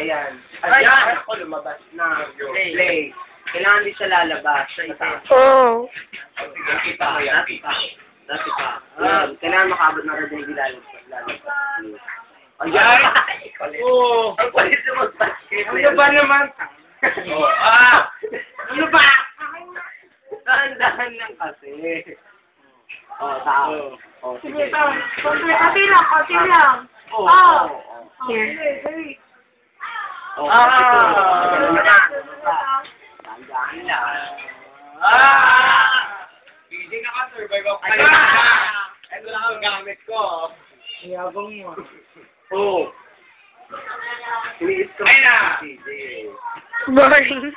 Ayan. Ayan! Ako lumabas na. Play. Kailangan din siya lalabas. Oo. Dati pa. Kailangan makabot na rin yung lalabas. Ayan! Oo! Ang palit na mag-basket. Ano ba naman? Ano ba? Dahan-dahan lang kasi. Tao. Sige, konti lang. Here. Dahan-dahan lang. Hindi naka-survive ako. Ito lang ang gamit ko. Iyabang mo. Oo. Iniis ko. Ay na! Boring.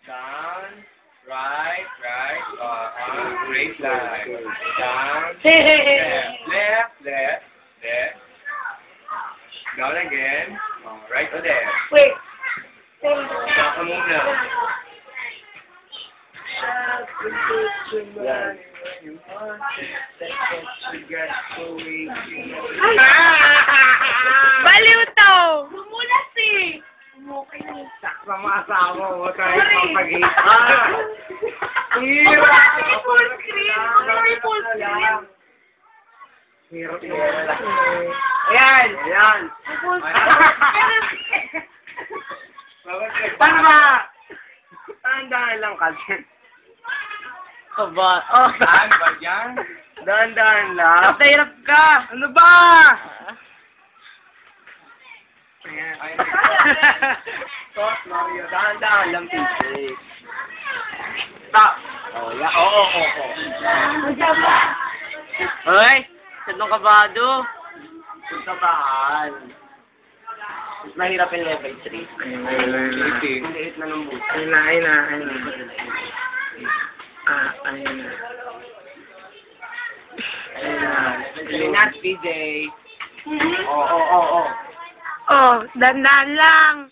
Down, right, straight line. Down, left. Down again. Right to left. Wait. Saka muna. Baliw to! Bumulas eh! Saksa mga asawa mo tayo papagay. Full screen! Full screen! Hirap mo. Ayan! Full screen! Paano ba? Dahan-dahan lang kasi. Saan ba yan? Dahan-dahan lang. Hirap ka! Ano ba? Ayan. Sos, Mario. Dahan-dahan lang, PJ. Stop. Yeah. Oo. Hoy! Sadong kabado. Puntabaan. Mas mahirap yung level 3. Ang liit na ng buto. Ayun na. Linas, PJ. Oo. Oh, dandan lang.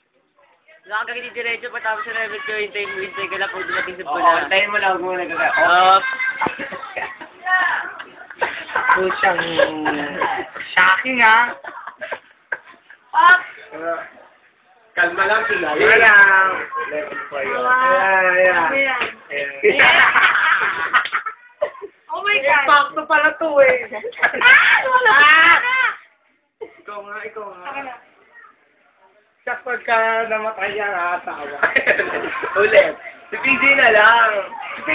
Wala ka diretso patapos sa level 2, hintay ka lang kung dumating sa Oo, pula. antayin mo lang kung nagkaka. Pusang Shocking, ha? Kalma lang sila. Ayan. Level 4 yun. Ayan. Oh my God. Sakto pala to eh. Wala ka! Ikaw nga. Siya pagka namatay ang asawa. Ulit. Si PJ na lang. Si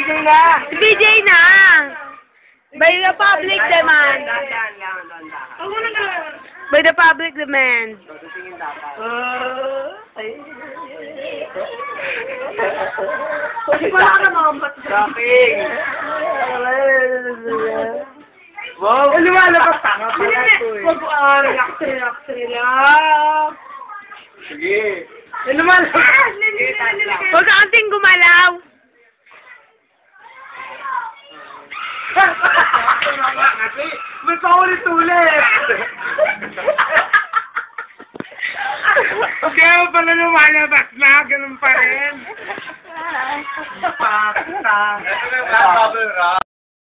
BJ na! By the public demand. Dahan-dahan lang. By the public demand. So, tingin dapat. Wala ka naman ba't Shocking! Wow! Lumalabas tanga pala ito eh. Relax lang. Sige. Lumalabas! Huwag ka kasing gumalaw. Kasi, may paulit-ulit! Kaya pala lumalabas na, ganun pa rin. Pakita. Ito na bubble wrap.